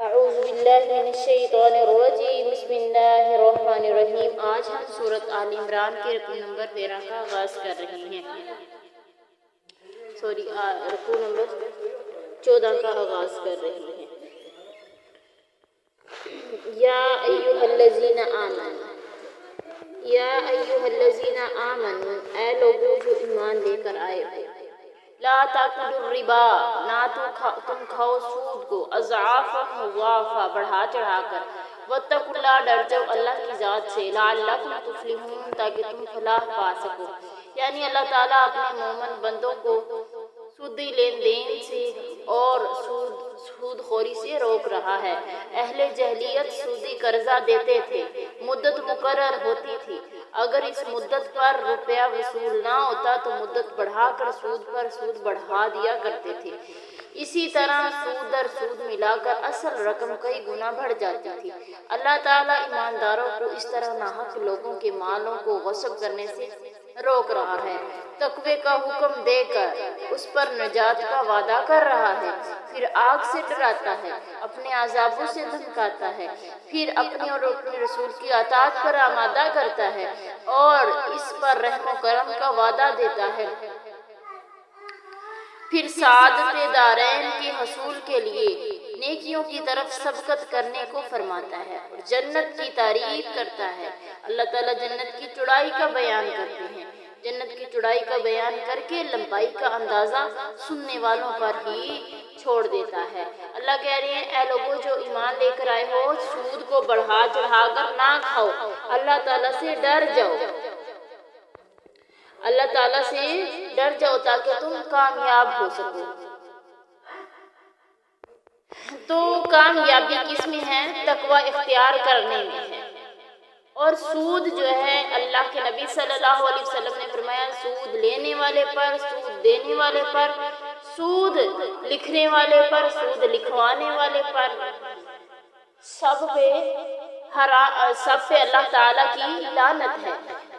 اعوذ باللہ من الشیطان الرجیم بسم اللہ الرحمن الرحیم۔ آج ہم سورۃ آل عمران کے رکوع نمبر 13 کا آغاز کر رہے ہیں۔ رکوع نمبر 14 کا آغاز کر رہے ہیں۔ یا ایھا الذین آمنوا، یا ایھا الذین آمنوا، اے لوگوں جو ایمان لے کر آئے ہو، لا تاکلوا الربا، نہ تم کھاؤ سود کو، اضعافا مضاعفا، بڑھا چڑھا کر، واتقوا اللہ، ڈر جاؤ اللہ کی ذات سے، لعلکم تفلحون، تاکہ تم فلاح پا سکو۔ یعنی اللہ تعالیٰ اپنے مومن بندوں کو سودی لین دین سے اور سود خوری سے روک رہا ہے۔ اہل جاہلیت سودی قرضہ دیتے تھے، مدت مقرر ہوتی تھی، اگر اس مدت پر روپیہ وصول نہ ہوتا تو مدت بڑھا کر سود پر سود بڑھا دیا کرتے تھے۔ اسی طرح سود در سود ملا کر اصل رقم کئی گنا بڑھ جاتی تھی۔ اللہ تعالیٰ ایمانداروں کو اس طرح ناحق لوگوں کے مالوں کو غصب کرنے سے روک رہا ہے، تقوی کا حکم دے کر اس پر نجات کا وعدہ کر رہا ہے، پھر آگ سے ڈراتا ہے، اپنے عذابوں سے دھمکاتا ہے، پھر اپنے اور اپنے رسول کی اطاعت پر آمادہ کرتا ہے اور اس پر رحم و کرم کا وعدہ دیتا ہے، پھر سعادت دارین کے حصول کے لیے نیکیوں کی طرف سبقت کرنے کو فرماتا ہے اور جنت کی تعریف کرتا ہے۔ اللہ تعالیٰ جنت کی چوڑائی کا بیان کرتے ہیں، جنت کی چوڑائی کا بیان کر کے لمبائی کا اندازہ سننے والوں پر ہی چھوڑ دیتا ہے۔ اللہ کہہ رہے ہیں اے لوگوں جو ایمان لے کر آئے ہو، سود کو بڑھا چڑھا کر نہ کھاؤ، اللہ تعالیٰ سے ڈر جاؤ، اللہ تعالیٰ سے ڈر جاؤ تاکہ تم کامیاب ہو سکو۔ تو کامیابی کس میں ہے؟ تقوی اختیار کرنے میں ہے۔ اور سود جو ہے، اللہ کے نبی صلی اللہ علیہ وسلم نے فرمایا سود لینے والے پر، سود دینے والے پر، سود لکھنے والے پر، سود لکھوانے والے پر، سب پہ اللہ تعالیٰ کی لعنت ہے۔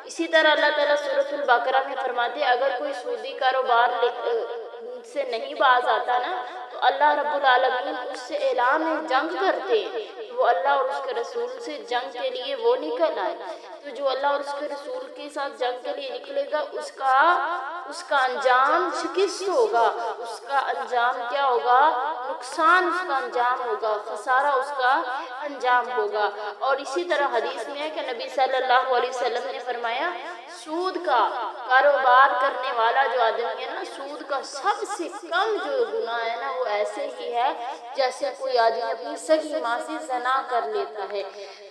اسی طرح اللہ تعالیٰ سورۃ البقرہ میں فرماتے ہیں اگر کوئی سودی کاروبار سے نہیں باز آتا نا تو اللہ رب العالمین اس سے اعلان جنگ کرتے ہیں، وہ اللہ اور اس کے رسول سے جنگ کے لیے وہ نکل آئے۔ تو جو اللہ اور اس کے رسول کے ساتھ جنگ کے لیے نکلے گا اس کا انجام شکست ہوگا، اس کا انجام کیا ہوگا؟ نقصان اس کا انجام ہوگا، خسارہ اس کا انجام ہوگا۔ اور اسی طرح حدیث میں ہے کہ نبی صلی اللہ علیہ وسلم نے فرمایا سود کا کاروبار کرنے والا جو آدمی ہے نا، سود کا سب سے کم جو گناہ ہے نا وہ ایسے ہی ہے جیسے کوئی آدمی اپنی سگی ماں سے زنا کر لیتا ہے۔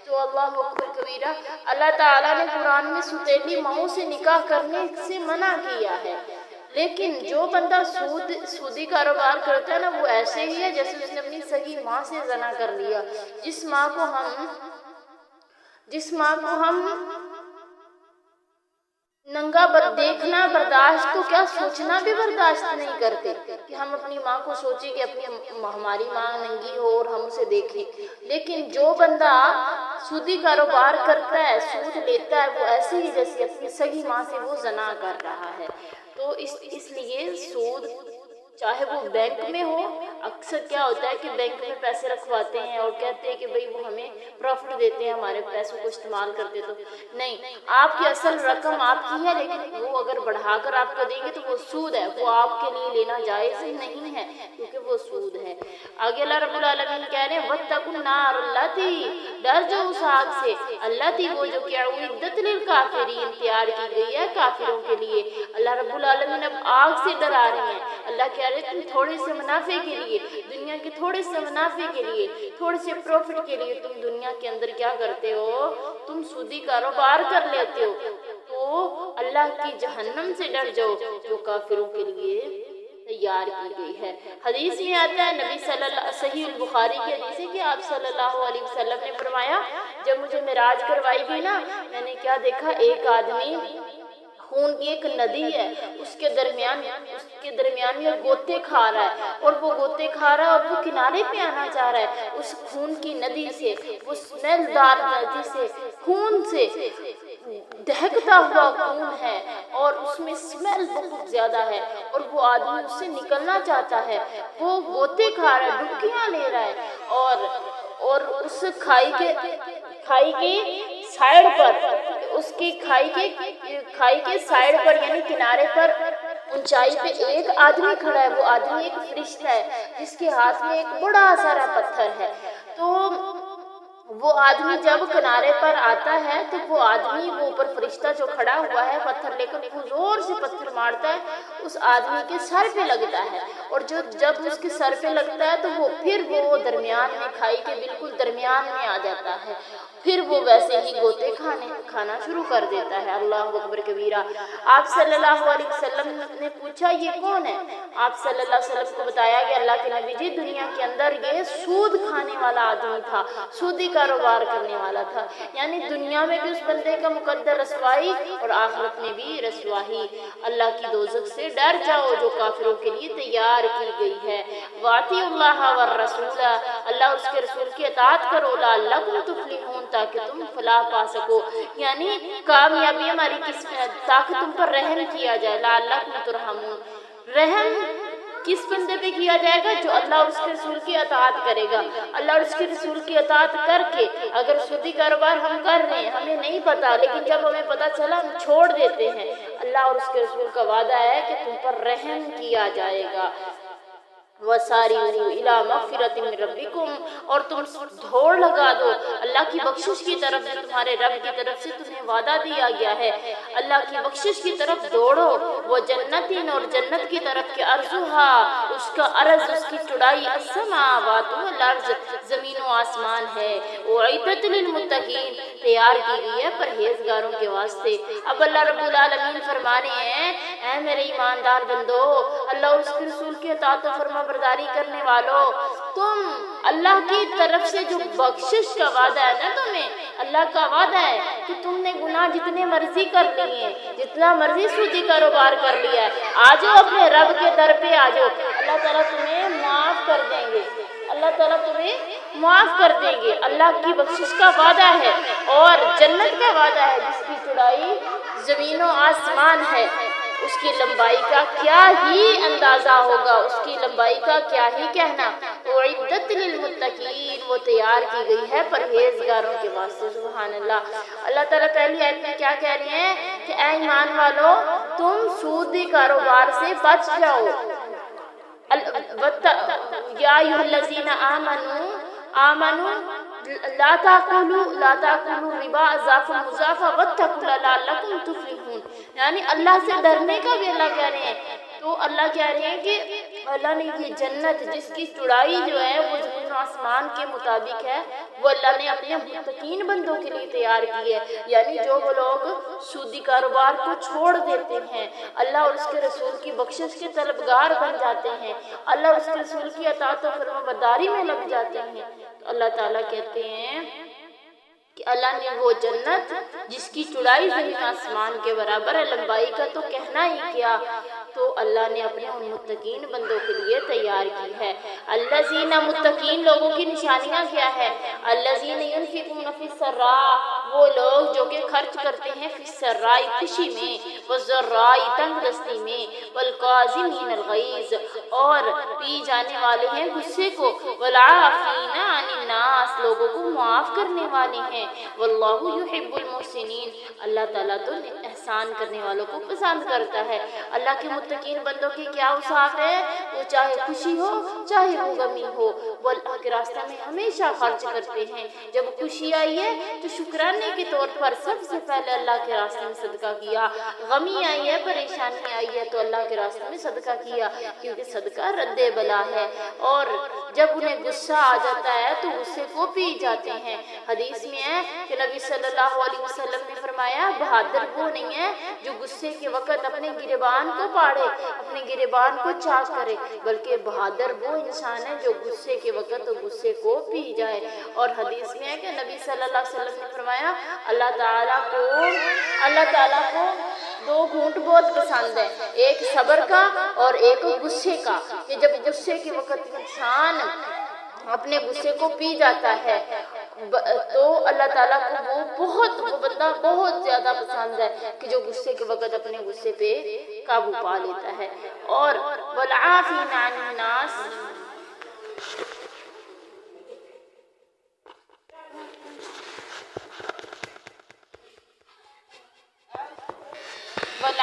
تو اللہ اکبر کبیرہ، اللہ تعالیٰ نے قرآن میں سوتیلی ماؤں سے نکاح کرنے سے منع کیا ہے، لیکن جو بندہ سودی کاروبار کرتا ہے نا وہ ایسے ہی ہے جیسے اس نے اپنی سگی ماں سے زنا کر لیا۔ جس ماں کو ہم ننگا دیکھنا برداشت تو کیا سوچنا بھی برداشت نہیں کرتے کہ ہم اپنی ماں کو سوچیں کہ ہماری ماں ننگی ہو اور ہم اسے دیکھیں، لیکن جو بندہ سودی کاروبار کرتا ہے، سود لیتا ہے، وہ ایسے ہی جیسے اپنی سگی ماں سے وہ زنا کر رہا ہے۔ تو اس لیے سود چاہے وہ بینک میں ہو، اکثر کیا ہوتا ہے کہ بینک میں پیسے رکھواتے ہیں اور کہتے ہیں کہ بھئی وہ ہمیں پروفٹ دیتے ہیں ہمارے پیسوں کو استعمال کرتے، تو نہیں، آپ کی اصل رقم آپ کی ہے لیکن وہ اگر بڑھا کر آپ کو دیں گے تو وہ سود ہے، وہ آپ کے لیے لینا جائز نہیں ہے کیونکہ وہ سود ہے۔ آگے اللہ رب العالمین کہہ رہے ہیں وَاتَّقُوا النَّارَ الَّتِي، ڈر جاؤ اس آگ سے، الَّتِي وہ جو کہ اُعِدَّتْ لِلْكَافِرِينَ تیار کی گئی ہے کافروں کے لیے۔ اللہ رب العالمین اب آگ سے ڈرا رہے ہیں۔ اللہ کہہ رہے تم تھوڑے سے منافع کے لیے، دنیا کے تھوڑے سے منافع کے لیے، تھوڑے سے پروفٹ کے لیے تم دنیا کے اندر کیا کرتے ہو؟ تم سودی کاروبار کر لیتے ہو۔ تو اللہ کی جہنم سے ڈر جاؤ جو کافروں کے لیے تیار کی گئی ہے۔ حدیث میں آتا ہے نبی صلی اللہ صحیح البخاری کی حدیث ہے کہ آپ صلی اللہ علیہ وسلم نے فرمایا جب مجھے معراج کروائی گئی نا، میں نے کیا دیکھا، ایک آدمی خون کی ایک ندی ہے، اس کے درمیان میں گوتے کھا رہا ہے اور وہ گوتے کھا رہا ہے اور وہ کنارے پہ آنا چاہ رہا ہے۔ اس خون کی ندی سے، وہ اسمیل دار ندی سے، خون سے دہکتا ہوا خون ہے اور اس میں اسمیل بہت زیادہ ہے اور وہ آدمی اس سے نکلنا چاہتا ہے، وہ گوتے کھا رہا ہے، ڈبکیاں لے رہا ہے اور اور اس کھائی کے سائڈ پر، اس کی کھائی کے سائڈ پر یعنی کنارے پر اونچائی پہ ایک آدمی کھڑا ہے. وہ آدمی ایک فرشتہ ہے جس کے ہاتھ میں ایک بڑا سارا پتھر ہے. تو وہ آدمی جب کنارے پر آتا ہے تو وہ آدمی، وہ اوپر فرشتہ جو کھڑا ہوا ہے پتھر لے کر، وہ زور سے پتھر مارتا ہے، اس آدمی کے سر پہ لگتا ہے. اور جب اس کے سر پہ لگتا ہے تو وہ درمیان میں، کھائی کے بالکل درمیان میں آ جاتا ہے. پھر وہ ویسے ہی گوتے کھانا شروع کر دیتا ہے. اللہ اکبر کبیرہ. آپ صلی اللہ علیہ وسلم نے پوچھا یہ کون ہے؟ آپ صلی اللہ علیہ وسلم کو بتایا کہ اللہ کے نبی جی دنیا کے اندر یہ سود کھانے والا آدمی تھا، سودی کاروبار کرنے والا تھا. یعنی دنیا میں بھی اس بندے کا مقدر رسوائی اور آخرت میں بھی رسوائی. اللہ کی دوزخ سے ڈر جاؤ جو کافروں کے لیے تیار کی گئی ہے. واطیعوا اللہ والرسول، اللہ اور اس کے رسول کی اطاعت کرو. لعلکم تفلحون، تاکہ تم فلاح پا سکو، یعنی کامیابی ہماری تاکہ تم پر رحم کیا جائے. لعلکم ترحمون، رحم کس بندے پہ کیا جائے گا؟ جو اللہ اور اس کے رسول کی اطاعت کرے گا. اللہ اور اس کے رسول کی اطاعت کر کے اگر سودی کاروبار ہم کر رہے ہیں، ہمیں نہیں پتا، لیکن جب ہمیں پتا چلا ہم چھوڑ دیتے ہیں. اللہ اور اس کے رسول کا وعدہ ہے کہ تم پر رحم کیا جائے گا. وَسَارِعُوا إِلَىٰ مَغْفِرَةٍ مِّن رَبِّكُمْ، اور تم دوڑ لگا دو اللہ کی بخشش کی طرف سے، تمہارے رب کی طرف سے تمہیں وعدہ دیا گیا ہے. اللہ کی بخشش کی طرف دوڑو. وہ جنتین، اور جنت کی طرف کہ عرضھا، اس کا عرض، اس کی چوڑائی، السماوات والارض، زمین و آسمان ہے. اعدت للمتقین، تیار کی گئی ہے پرہیزگاروں کے واسطے. اب اللہ رب العالمین فرما رہے ہیں اے میرے ایماندار بندو، اللہ اور اس کے رسول کی اطاعت و فرما برداری کرنے والوں، تم اللہ کی طرف سے جو بخشش کا وعدہ ہے نا، تمہیں اللہ کا وعدہ ہے کہ تم نے گناہ جتنے مرضی کر لیے، جتنا مرضی سودی کاروبار کر لیا ہے، آ جاؤ اپنے رب کے در پہ آ جاؤ، اللہ تعالیٰ تمہیں معاف کر دیں گے. اللہ تعالیٰ تمہیں معاف کر دیں گے. اللہ کی بخشش کا وعدہ ہے اور جنت کا وعدہ ہے جس کی چوڑائی زمین و آسمان ہے. اس کی لمبائی کا کیا ہی اندازہ ہوگا، اس کی لمبائی کا کیا ہی کہنا. اعدت للمتقین، وہ تیار کی گئی ہے پرہیزگاروں کے واسطے. سبحان اللہ. اللہ تعالیٰ پہلی آیت میں کیا کہہ رہے ہیں کہ اے ایمان والو، تم سودی کاروبار سے بچ جاؤ. یا ایھا الذین آمنوا لا تاکلوا ربا اضعافا مضاعفا واتقوا اللہ لعلکم تفلحون. یعنی اللہ سے ڈرنے کا بھی اللہ کہہ رہے ہیں. تو اللہ کہہ رہے ہیں کہ اللہ نے یہ جنت جس کی چوڑائی جو ہے وہ زمین و آسمان کے مطابق ہے، وہ اللہ نے اپنے متقین بندوں کے لیے تیار کی ہے. یعنی جو وہ لوگ سودی کاروبار کو چھوڑ دیتے ہیں، اللہ اور اس کے رسول کی بخشش کے طلبگار بن جاتے ہیں، اللہ اور اس کے رسول کی اطاعت و فرما برداری میں لگ جاتے ہیں، تو اللہ تعالیٰ کہتے ہیں کہ اللہ نے وہ جنت جس کی چوڑائی زمین آسمان کے برابر ہے، لمبائی کا تو کہنا ہی کیا، تو اللہ نے اپنے ان متقین بندوں کے لیے تیار کی ہے. الذین، متقین لوگوں کی نشانیاں کیا ہے؟ الذین ینفقون فی السراء، وہ لوگ جو کہ خرچ کرتے ہیں فی السراء خوشی میں، والضراء تنگ دستی میں، والقاظمین الغیظ، اور پی جانے والے ہیں غصے کو، والعافین عن الناس، لوگوں کو معاف کرنے والے ہیں. واللہ یحب المحسنین، اللہ تعالیٰ تو احسان کرنے والوں کو پسند کرتا ہے. اللہ کے متقین بندوں کی کیا اوصاف ہے؟ وہ چاہے خوشی ہو چاہے وہ غمی ہو، وہ اللہ کے راستہ میں ہمیشہ خرچ کرتے ہیں. جب خوشی آئی ہے تو شکرانے کے طور پر سب سے پہلے اللہ کے راستے میں صدقہ کیا. غمی آئی ہے، پریشانی آئی ہے تو اللہ کے راستے میں صدقہ کیا، کیونکہ صدقہ رد بلا ہے. اور جب انہیں غصہ آ جاتا ہے تو غصے کو پی جاتے ہیں. حدیث میں ہے کہ نبی صلی اللہ علیہ وسلم نے فرمایا بہادر وہ نہیں ہے جو غصے کے وقت اپنے گریبان کو پاڑے، اپنے گریبان کو چاک کرے، بلکہ بہادر وہ انسان ہے جو غصے کے وقت غصے کو پی جائے. اور حدیث میں ہے کہ نبی صلی اللہ علیہ وسلم نے فرمایا اللہ تعالیٰ کو دو گھونٹ بہت پسند ہے، ایک صبر کا اور ایک غصے کا، کہ جب غصے کے وقت انسان اپنے غصے کو پی جاتا ہے تو اللہ تعالیٰ کو وہ بندہ بہت زیادہ پسند ہے کہ جو غصے کے وقت اپنے غصے پہ قابو پا لیتا ہے. اور والعافین عن الناس،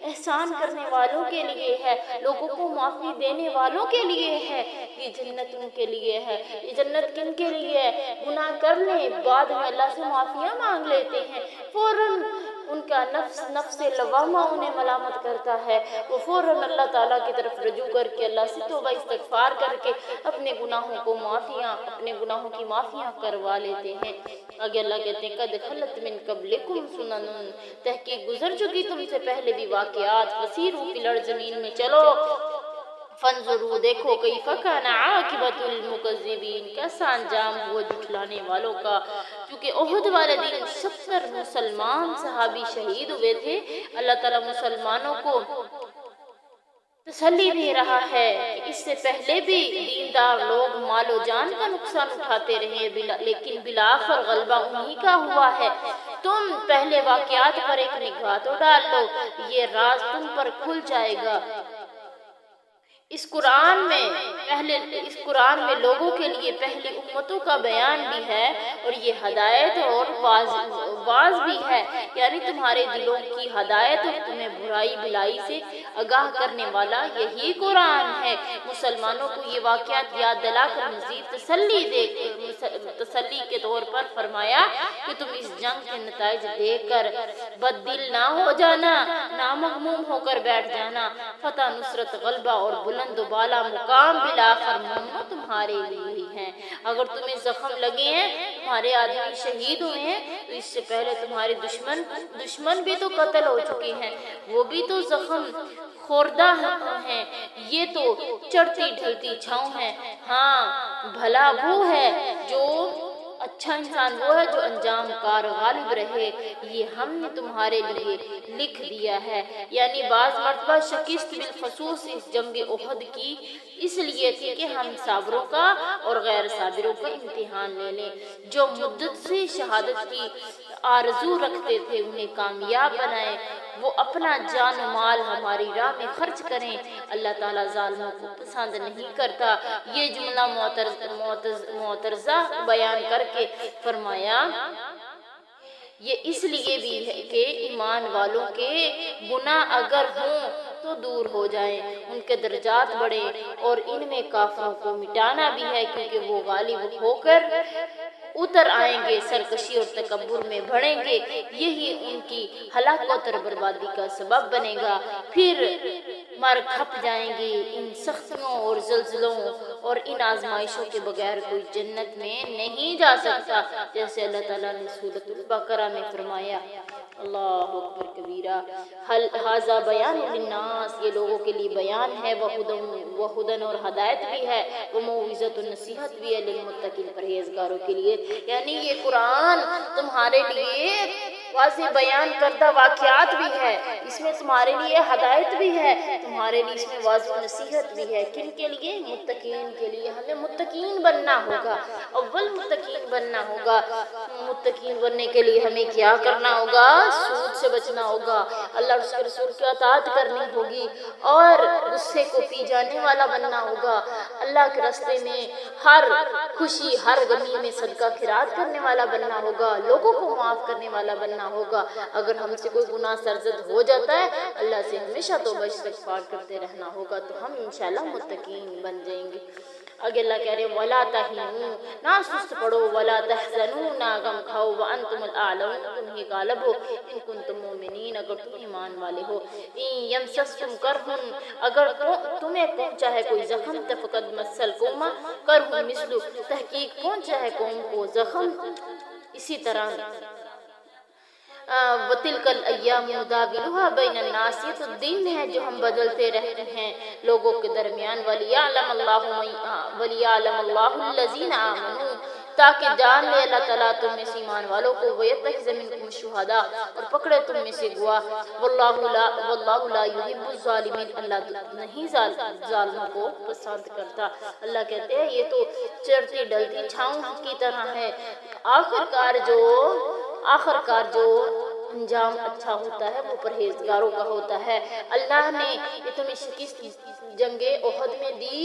احسان کرنے والوں کے لیے ہے، لوگوں کو معافی دینے والوں کے لیے ہے، یہ جنت ان کے لیے ہے۔ یہ جنت کن کے لیے ہے؟ گناہ کر لیں، بعد میں اللہ سے معافیاں مانگ لیتے ہیں، فوراً ان کا نفس لوامہ انہیں ملامت کرتا ہے، وہ فوراً اللہ تعالیٰ کی طرف رجوع کر کے اللہ سے توبہ استغفار کر کے اپنے گناہوں کی معافیاں کروا لیتے ہیں۔ آگے اللہ کہتے ہیں قد خلت من قبلکم سنن، تحقیق گزر چکی تم سے پہلے بھی واقعات، فسیروا فی الارض، زمین میں چلو، فانظروا دیکھو کیف کان عاقبۃ المکذبین، کیسا انجام ہوا جھٹلانے والوں کا۔ کیونکہ احد والے دن 70 مسلمان صحابی شہید ہوئے تھے، اللہ تعالیٰ مسلمانوں کو تسلی دے رہا ہے کہ اس سے پہلے بھی دیندار لوگ مال و جان کا نقصان اٹھاتے رہے، لیکن بالآخر غلبہ انہی کا ہوا ہے۔ تم پہلے واقعات پر ایک نگاہ تو ڈال لو، یہ راز تم پر کھل جائے گا۔ اس قرآن میں لوگوں کے لیے پہلی امتوں کا بیان بھی ہے، اور یہ ہدایت اور واز بھی ہے، یعنی تمہارے دلوں کی ہدایت اور تمہیں برائی بھلائی سے آگاہ کرنے والا یہی قرآن ہے۔ مسلمانوں کو یہ واقعات یاد دلا کر مزید تسلی کے طور پر فرمایا کہ تم اس جنگ کے نتائج دیکھ کر بد دل نہ ہو جانا، نامغموم ہو کر بیٹھ جانا۔ فتح، نصرت، غلبہ اور بلند و بالا مقام بالآخر مومنو تمہارے لیے ہی ہیں۔ اگر تمہیں زخم لگے ہیں، تمہارے آدمی شہید ہوئے ہیں، تو اس سے پہلے تمہارے دشمن بھی تو قتل ہو چکے ہیں، وہ بھی تو زخم خوردہ ہیں، یہ تو چڑھتی ڈھلتی چھاؤں ہے۔ ہاں، بھلا وہ ہے جو اچھا انسان وہ ہے جو انجام کار غالب رہے، یہ ہم نے تمہارے لیے لکھ دیا ہے۔ یعنی بعض مرتبہ شکست بالخصوص اس جنگ احد کی اس لیے تھی کہ ہم صابروں کا اور غیر صابروں کا امتحان لے لیں۔ جو مدت سے شہادت کی آرزو رکھتے تھے انہیں کامیاب بنائیں، وہ اپنا جان و مال ہماری راہ میں خرچ کریں۔ اللہ تعالیٰ ظالموں کو پسند نہیں کرتا۔ یہ جملہ معترضہ بیان کر کے فرمایا یہ اس لیے بھی ہے کہ ایمان والوں کے گناہ اگر ہوں تو دور ہو جائیں، ان کے درجات بڑھیں، اور ان میں کافروں کو مٹانا بھی ہے، کیونکہ وہ غالب ہو کر اتر آئیں گے، سرکشی اور تکبر میں بڑھیں گے، یہی ان کی ہلاکت اور بربادی کا سبب بنے گا۔ پھر مر کھپ جائیں گے۔ ان سختیوں اور زلزلوں اور ان آزمائشوں کے بغیر کوئی جنت میں نہیں جا سکتا، جیسے اللہ تعالیٰ نے سورۃ البقرہ میں فرمایا۔ اللہ اکبر کبیرہ۔ ھذا بیان للناس، یہ لوگوں کے لیے بیان ہے، وہدن اور ہدایت بھی ہے، وموعظۃ نصیحت بھی ہے، للمتقین پرہیزگاروں کے لیے۔ یعنی یہ قرآن تمہارے لیے واضح بیان کردہ واقعات بھی ہے، اس میں تمہارے لیے ہدایت بھی ہے، تمہارے لیے اس میں واضح نصیحت بھی ہے۔ کن کے لیے؟ متقین کے لیے۔ ہمیں متقین بننا ہوگا، اول متقین بننا ہوگا۔ متقین بننے کے لیے ہمیں کیا کرنا ہوگا؟ سود سے بچنا ہوگا، اللہ اور اس کے رسول کی اطاعت کرنی ہوگی، اور غصے کو پی جانے والا بننا ہوگا، اللہ کے راستے میں ہر خوشی ہر غمی میں صدقہ خیرات کرنے والا بننا ہوگا، لوگوں کو معاف کرنے والا بننا ہوگا۔ اگر ہم سے کوئی گناہ سرزد ہو جاتا ہے، اللہ سے ہمیشہ توبہ استغفار کرتے رہنا ہوگا، تو ہم انشاءاللہ متقین بن جائیں گے۔ آگے اللہ کہہ رہے ہیں وَلَا تَهِنُوا، نہ سست پڑو، وَلَا تَحْزَنُوا، نہ غم کھاؤ، وَأَنْتُمُ الْأَعْلَوْنَ، تم ہی غالب ہو، إِن كُنتُم مُؤْمِنِينَ، اگر تم ایمان والے ہو۔ إِن يَمْسَسْكُمْ كَرْحٌ، اگر تمہیں پہنچا ہے کوئی زخم، فَقَدْ مَسَّ الْقَوْمَ كَرْحٌ مِثْلُهُ، تحقیق پہنچا ہے قوم کو زخم اسی طرح۔ وَتِلْكَ الْأَيَّامُ نُدَاوِلُهَا بَيْنَ النَّاسِ، یہ تو دن ہے جو ہم بدلتے رہتے ہیں لوگوں کے درمیان۔ وَلِيَعْلَمَ اللَّهُ الَّذِينَ آمَنُوا، تاکہ جان لے اللہ تعالیٰ تم میں سے ایمان والوں کو، وَيَتَّخِذَ مِنكُمُ الشُّهَدَاءَ، اور پکڑے تم میں سے گواہ، وَاللَّهُ لَا يُحِبُّ الظَّالِمِينَ، اللہ نہیں ظالموں کو پسند کرتا۔ اللہ کہتے ہیں یہ تو چڑھتی ڈلتی چھاؤں کی طرح ہے، آخر کار جو انجام اچھا ہوتا ہے وہ پرہیزگاروں کا ہوتا ہے۔ اللہ نے یہ تمہیں شکست جنگ احد میں دی،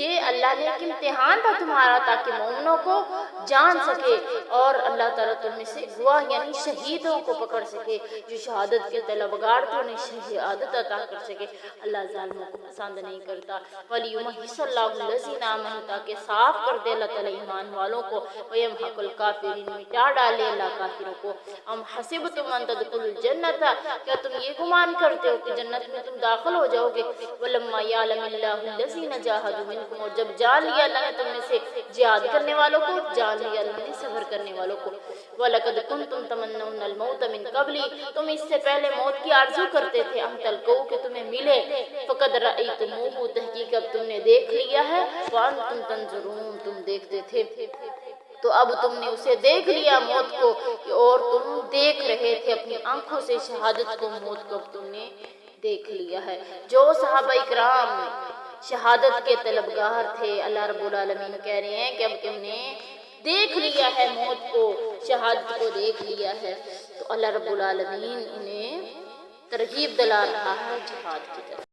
یہ اللہ نے ایک امتحان تھا تمہارا تاکہ مومنوں کو جان سکے، اور اللہ تعالیٰ تم میں سے گواہ یعنی شہیدوں کو پکڑ سکے، جو شہادت کے طلبگار تھے انہیں شہادت عطا کر سکے۔ اللہ ظالموں کو پسند نہیں کرتا۔ وَلِيُمَحِّصَ اللَّهُ الَّذِينَ آمَنُوا تاکہ صاف کر دے اللہ تعالیٰ ایمان والوں کو، وَيَمْحَقُ الْكَافِرِينَ مٹا ڈالے اللہ کافروں کو۔ ام حسبتم ان تدخلوا الجنة کیا تم یہ گمان کرتے ہو کہ جنت میں تم داخل ہو جاؤ گے؟ وَلَمَّا يَعْلَمِ اللَّهُ الَّذِينَ جَاهَدُوا مِنكُمْ اور جب جان لیا اللہ نے تم میں سے جہاد کرنے والوں کو، جان لیا اللہ نے صبر کرنے والوں کو۔ وَلَقَدْ كُنْتُمْ تَمَنَّوْنَ الْمَوْتَ مِنْ قَبْلِ تم اس سے پہلے موت کی آرزو کرتے تھے، ان تلقوا کہ تمہیں ملے، فَقَدْ رَأَيْتُمُوهُ تحقیق اب تم نے دیکھ لیا ہے، وَأَنْتُمْ تَنْظُرُونَ تم دیکھتے تھے، تو اب تم نے اسے دیکھ لیا موت کو، اور تم دیکھ رہے تھے اپنی آنکھوں سے شہادت کو، موت کو اب تم نے دیکھ لیا ہے۔ جو صحابہ اکرام شہادت کے طلبگار تھے، اللہ رب العالمین کہہ رہے ہیں کہ اب تم نے دیکھ لیا ہے موت کو، شہادت کو دیکھ لیا ہے، تو اللہ رب العالمین انہیں ترغیب دلا رہا ہے جہاد کی طرف۔